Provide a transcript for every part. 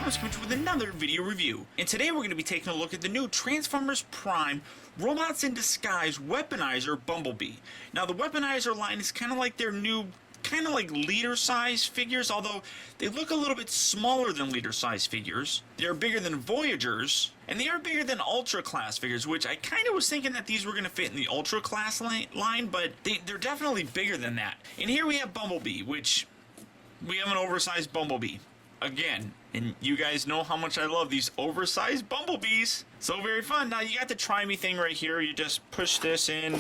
Optimus coming with another video review. And today we're going to be taking a look at the new Transformers Prime Robots in Disguise Weaponizer Bumblebee. Now the Weaponizer line is kind of like their new, kind of like leader size figures, although they look a little bit smaller than leader size figures. They're bigger than Voyagers, and they are bigger than Ultra Class figures, which I kind of was thinking that these were going to fit in the Ultra Class line, but they're definitely bigger than that. And here we have Bumblebee, which we have an oversized Bumblebee. Again, and you guys know how much I love these oversized Bumblebees. So very fun. Now you got the try me thing right here. You just push this in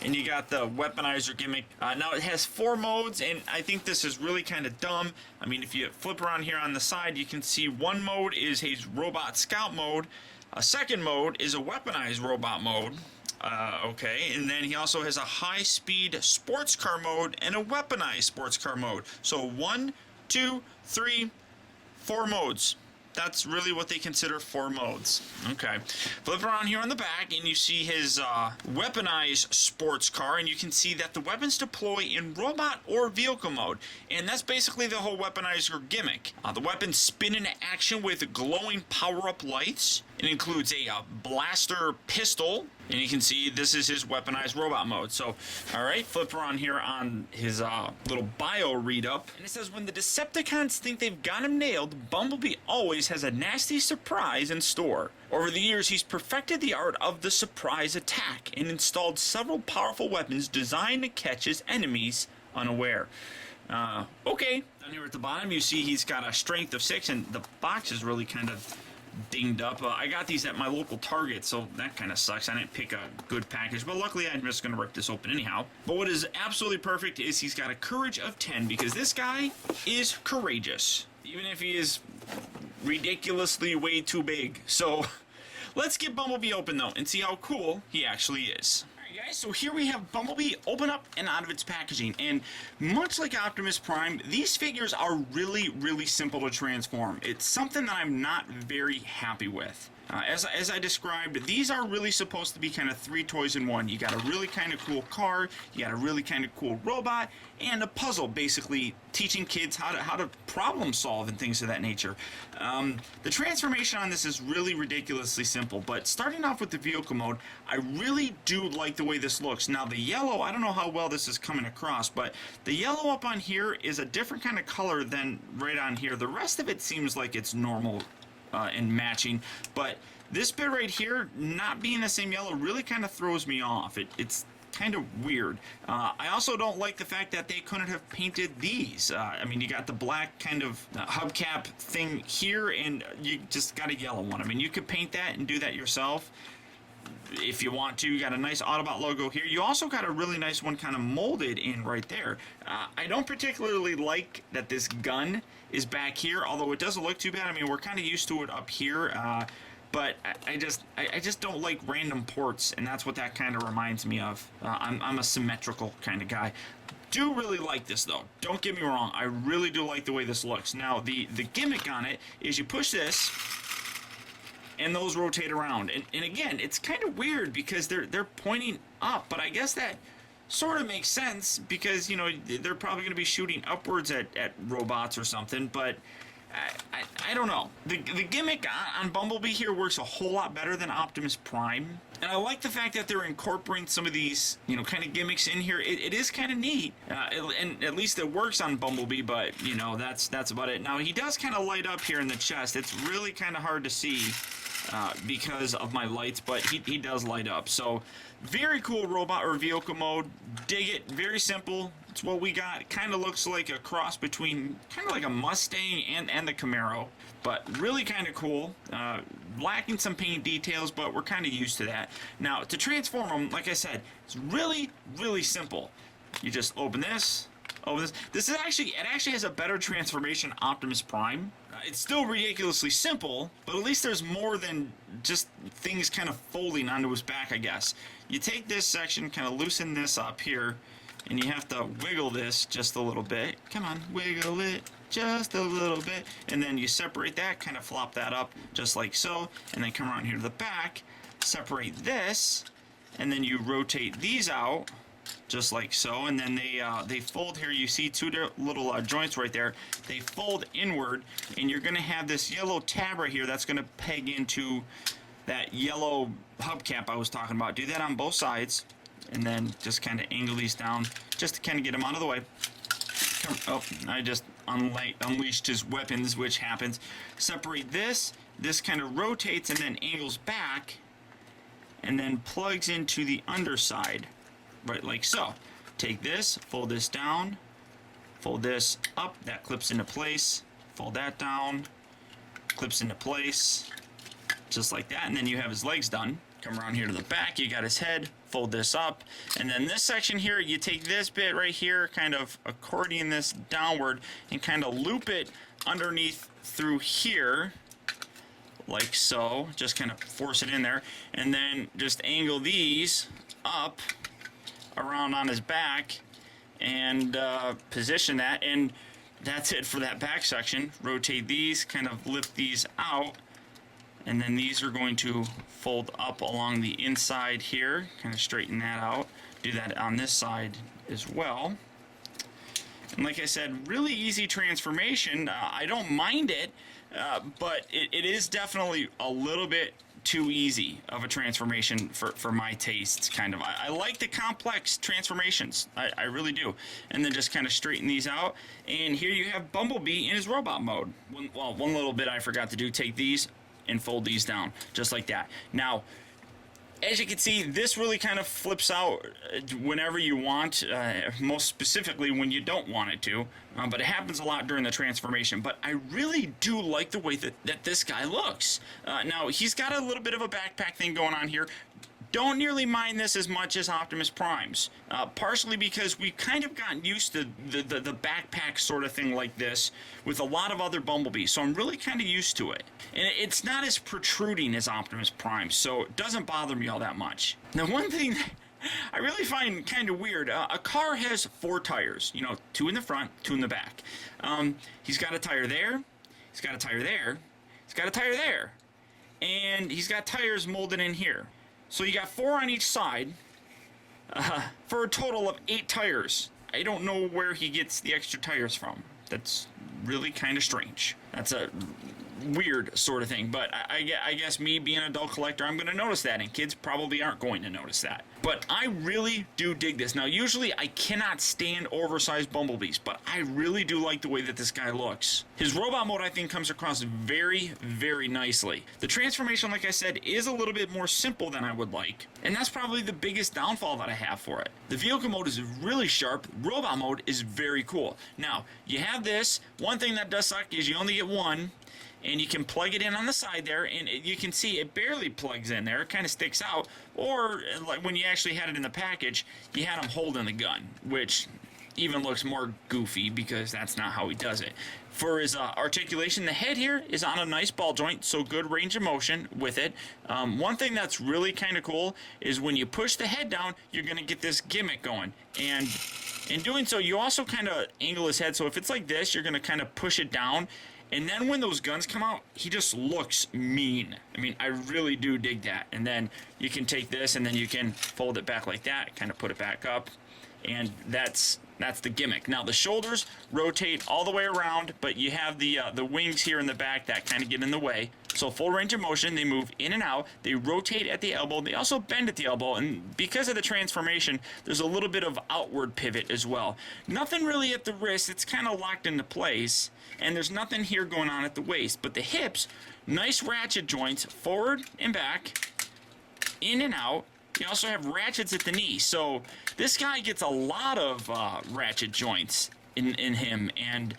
and you got the Weaponizer gimmick. Now it has 4 modes, and I think this is really kind of dumb. I mean, if you flip around here on the side, you can see one mode is his Robot Scout mode. A second mode is a Weaponized Robot mode. Okay, and then he also has a high-speed sports car mode and a weaponized sports car mode. So 1, 2, 3, 4 modes. That's really what they consider 4 modes. Okay. Flip around here on the back and you see his weaponized sports car, and you can see that the weapons deploy in robot or vehicle mode. And that's basically the whole Weaponizer gimmick. The weapons spin into action with glowing power-up lights. It includes a blaster pistol, and you can see this is his weaponized robot mode. So, alright, flip around here on his little bio read-up. And it says, when the Decepticons think they've got him nailed, Bumblebee always has a nasty surprise in store. Over the years, he's perfected the art of the surprise attack and installed several powerful weapons designed to catch his enemies unaware. Okay. Down here at the bottom, you see he's got a strength of 6, and the box is really kind of dinged up. I got these at my local Target, so that kind of sucks. I didn't pick a good package, but luckily I'm just going to rip this open anyhow. But what is absolutely perfect is he's got a courage of 10, because this guy is courageous, even if he is ridiculously way too big. So let's get Bumblebee open though and see how cool he actually is. Alright guys, so here we have Bumblebee open up and out of its packaging, and much like Optimus Prime, these figures are really simple to transform. It's something that I'm not very happy with. As I described, these are really supposed to be kind of 3 toys in one. You got a really kind of cool car, you got a really kind of cool robot, and a puzzle, basically teaching kids how to problem solve and things of that nature. The transformation on this is really ridiculously simple, but starting off with the vehicle mode, I really do like the way this looks. Now the yellow, I don't know how well this is coming across, but the yellow up on here is a different kind of color than right on here. The rest of it seems like it's normal and matching, but this bit right here not being the same yellow really kind of throws me off. It's kind of weird. I also don't like the fact that they couldn't have painted these. I mean, you got the black kind of hubcap thing here, and you just got a yellow one. I mean, you could paint that and do that yourself if you want to. You got a nice Autobot logo here. You also got a really nice one kind of molded in right there. I don't particularly like that this gun is back here, although it doesn't look too bad. I mean, we're kind of used to it up here, but I just don't like random ports, and that's what that kind of reminds me of. I'm a symmetrical kind of guy. Do really like this though. Don't get me wrong. I really do like the way this looks. Now the gimmick on it is you push this, and those rotate around. And again, it's kind of weird because they're pointing up, but I guess that sort of makes sense because, you know, they're probably going to be shooting upwards at robots or something, but I don't know. The gimmick on Bumblebee here works a whole lot better than Optimus Prime. And I like the fact that they're incorporating some of these, you know, kind of gimmicks in here. It is kind of neat. And at least it works on Bumblebee, but, you know, that's about it. Now, he does kind of light up here in the chest. It's really kind of hard to see because of my lights, but he does light up. So, very cool robot or vehicle mode. Dig it. Very simple. It's what we got. It kind of looks like a cross between kind of like a Mustang and the Camaro, but really kind of cool. Lacking some paint details, but we're kind of used to that. Now, to transform them, like I said, it's really simple. You just open this. This is actually, it actually has a better transformation than Optimus Prime. It's still ridiculously simple, but at least there's more than just things kind of folding onto his back, I guess. You take this section, kind of loosen this up here, and you have to wiggle this just a little bit. Come on, wiggle it just a little bit, and then you separate that, kind of flop that up just like so, and then come around here to the back, separate this, and then you rotate these out just like so, and then they fold here. You see two little joints right there. They fold inward, and you're going to have this yellow tab right here that's going to peg into that yellow hubcap I was talking about. Do that on both sides, and then just kind of angle these down just to kind of get them out of the way. Oh, I just unleashed his weapons, which happens. Separate this. This kind of rotates and then angles back, and then plugs into the underside, right like so. Take this, fold this down, fold this up, that clips into place, fold that down, clips into place, just like that, and then you have his legs done. Come around here to the back, you got his head, fold this up, and then this section here, you take this bit right here, kind of accordion this downward, and kind of loop it underneath through here, like so. Just kind of force it in there, and then just angle these up around on his back, and position that, and that's it for that back section. Rotate these, kind of lift these out, and then these are going to fold up along the inside here, kind of straighten that out. Do that on this side as well. And like I said, really easy transformation. I don't mind it, but it is definitely a little bit too easy of a transformation for my tastes, kind of. I like the complex transformations. I really do. And then just kind of straighten these out. And here you have Bumblebee in his robot mode. One little bit I forgot to do, take these and fold these down, just like that. Now, as you can see, this really kind of flips out whenever you want, most specifically when you don't want it to, but it happens a lot during the transformation. But I really do like the way that this guy looks. Now, he's got a little bit of a backpack thing going on here. Don't nearly mind this as much as Optimus Prime's, partially because we've kind of gotten used to the backpack sort of thing like this with a lot of other Bumblebees, so I'm really kind of used to it. And it's not as protruding as Optimus Prime, so it doesn't bother me all that much. Now, one thing I really find kind of weird, a car has 4 tires, you know, 2 in the front, 2 in the back. He's got a tire there, he's got a tire there, he's got a tire there, and he's got tires molded in here. So you got 4 on each side, for a total of 8 tires. I don't know where he gets the extra tires from. That's really kind of strange. That's a weird sort of thing, but I guess me being an adult collector, I'm going to notice that, and kids probably aren't going to notice that. But I really do dig this. Now, usually I cannot stand oversized Bumblebees, but I really do like the way that this guy looks. His robot mode, I think, comes across very, very nicely. The transformation, like I said, is a little bit more simple than I would like, and that's probably the biggest downfall that I have for it. The vehicle mode is really sharp. Robot mode is very cool. Now, you have this. One thing that does suck is you only get one, and you can plug it in on the side there, and you can see it barely plugs in there. It kind of sticks out. Or like when you actually had it in the package, you had him holding the gun, which even looks more goofy because that's not how he does it. For his articulation, the head here is on a nice ball joint, so good range of motion with it. One thing that's really kind of cool is when you push the head down, you're going to get this gimmick going. And in doing so, you also kind of angle his head. So if it's like this, you're going to kind of push it down. And then when those guns come out, he just looks mean. I mean, I really do dig that. And then you can take this and then you can fold it back like that, kind of put it back up. And that's the gimmick. Now, the shoulders rotate all the way around, but you have the wings here in the back that kind of get in the way. So full range of motion, they move in and out, they rotate at the elbow, they also bend at the elbow, and because of the transformation, there's a little bit of outward pivot as well. Nothing really at the wrist, it's kind of locked into place, and there's nothing here going on at the waist, but the hips, nice ratchet joints, forward and back, in and out. You also have ratchets at the knee, so this guy gets a lot of ratchet joints in him, and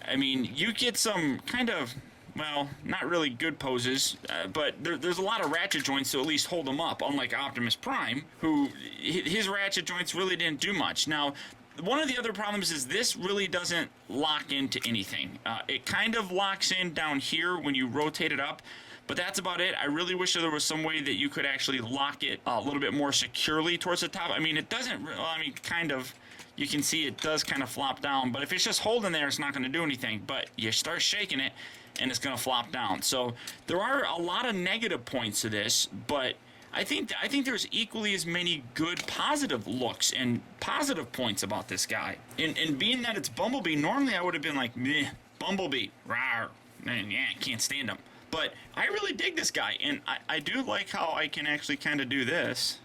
I mean, you get some kind of, well, not really good poses, but there's a lot of ratchet joints to at least hold him up, unlike Optimus Prime, who his ratchet joints really didn't do much. Now, one of the other problems is this really doesn't lock into anything. It kind of locks in down here when you rotate it up, but that's about it. I really wish there was some way that you could actually lock it a little bit more securely towards the top. I mean, it doesn't, well, I mean, kind of, you can see it does kind of flop down, but if it's just holding there, it's not going to do anything. But you start shaking it, and it's going to flop down. So there are a lot of negative points to this, but I think there's equally as many good positive looks and positive points about this guy. And being that it's Bumblebee, normally I would have been like, meh, Bumblebee, rawr, man, yeah, can't stand him. But I really dig this guy, and I do like how I can actually kind of do this.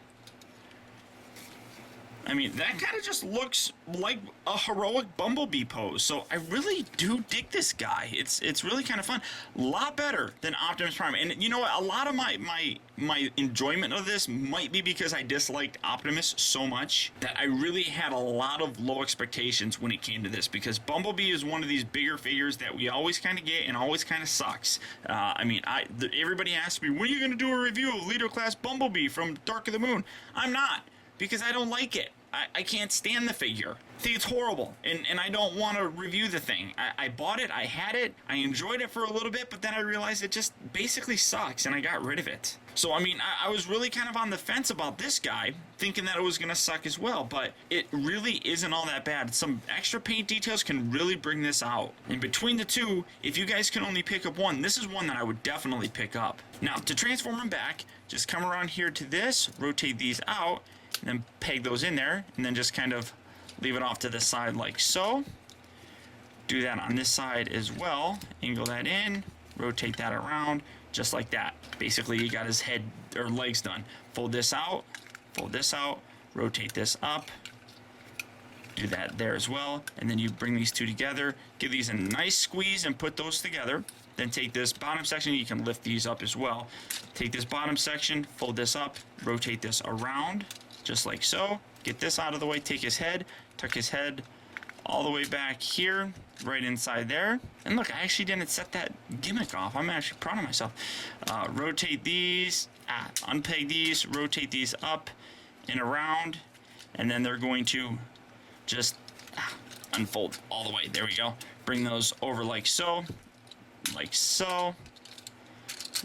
I mean, that kind of just looks like a heroic Bumblebee pose. So I really do dig this guy. It's really kind of fun. A lot better than Optimus Prime. And you know what? A lot of my enjoyment of this might be because I disliked Optimus so much that I really had a lot of low expectations when it came to this. Because Bumblebee is one of these bigger figures that we always kind of get and always kind of sucks. I mean, everybody asks me, when are you going to do a review of Leader Class Bumblebee from Dark of the Moon? I'm not. Because I don't like it. I can't stand the figure. I think it's horrible, and I don't want to review the thing. I bought it, I had it, I enjoyed it for a little bit, but then I realized it just basically sucks, and I got rid of it. So, I mean, I was really kind of on the fence about this guy, thinking that it was going to suck as well, but it really isn't all that bad. Some extra paint details can really bring this out. And between the two, if you guys can only pick up one, this is one that I would definitely pick up. Now, to transform him back, just come around here to this, rotate these out, and then peg those in there, and then just kind of leave it off to the side like so. Do that on this side as well. Angle that in, rotate that around, just like that. Basically, you got his head or legs done. Fold this out, rotate this up. Do that there as well, and then you bring these two together, give these a nice squeeze and put those together. Then take this bottom section, you can lift these up as well. Take this bottom section, fold this up, rotate this around, just like so. Get this out of the way, take his head, tuck his head all the way back here, right inside there. And look, I actually didn't set that gimmick off. I'm actually proud of myself. Rotate these, unpeg these, rotate these up and around, and then they're going to just unfold all the way. There we go. Bring those over like so,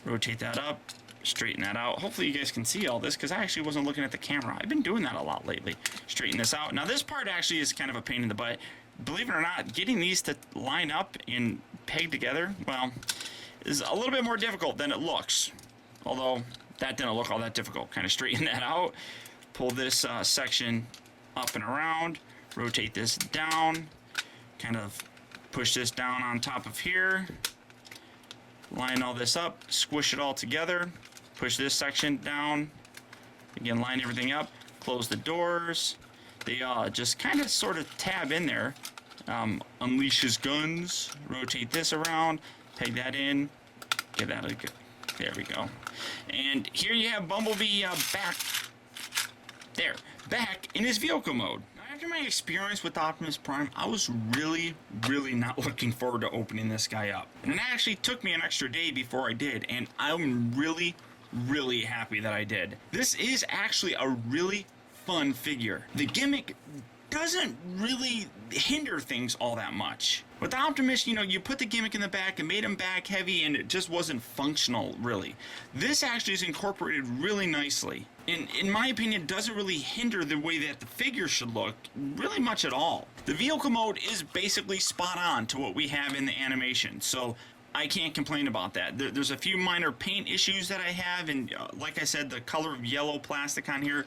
rotate that up, straighten that out. Hopefully you guys can see all this because I actually wasn't looking at the camera. I've been doing that a lot lately. Straighten this out. Now this part actually is kind of a pain in the butt. Believe it or not, getting these to line up and peg together, well, is a little bit more difficult than it looks. Although that didn't look all that difficult. Kind of straighten that out. Pull this section up and around. Rotate this down. Kind of push this down on top of here. Line all this up. Squish it all together. Push this section down. Again, line everything up. Close the doors. They just kind of sort of tab in there. Unleash his guns. Rotate this around. Peg that in. Get that. There we go. And here you have Bumblebee back. There. Back in his vehicle mode. After my experience with Optimus Prime, I was really not looking forward to opening this guy up. And it actually took me an extra day before I did, and I'm really happy that I did. This is actually a really fun figure. The gimmick doesn't really hinder things all that much. With Optimus, you know, you put the gimmick in the back and made him back heavy and it just wasn't functional, really. This actually is incorporated really nicely. And in my opinion, doesn't really hinder the way that the figure should look really much at all. The vehicle mode is basically spot on to what we have in the animation, so I can't complain about that. There's a few minor paint issues that I have, and like I said, the color of yellow plastic on here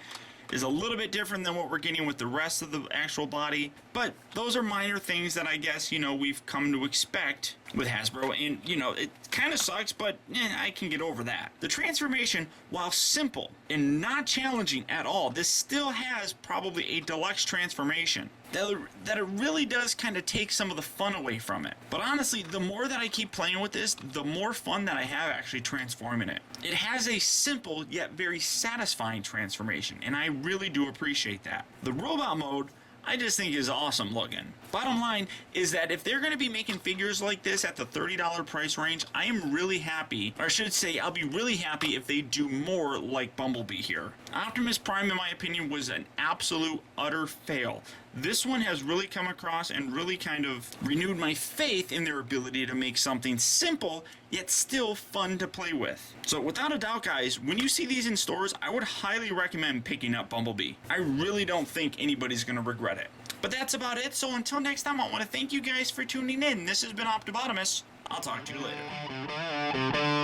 is a little bit different than what we're getting with the rest of the actual body, but those are minor things that I guess, you know, we've come to expect with Hasbro, and, you know, it kind of sucks, but I can get over that. The transformation, while simple and not challenging at all, this still has probably a deluxe transformation that it really does kind of take some of the fun away from it. But honestly, the more that I keep playing with this, the more fun that I have actually transforming it. It has a simple yet very satisfying transformation, and I really do appreciate that. The robot mode, I just think is awesome looking. Bottom line is that if they're going to be making figures like this at the $30 price range, I am really happy, or I should say I'll be really happy if they do more like Bumblebee here. Optimus Prime, in my opinion, was an absolute utter fail. This one has really come across and really kind of renewed my faith in their ability to make something simple yet still fun to play with. So without a doubt, guys, when you see these in stores, I would highly recommend picking up Bumblebee. I really don't think anybody's going to regret it. But that's about it, so until next time, I want to thank you guys for tuning in. This has been Optibotimus. I'll talk to you later.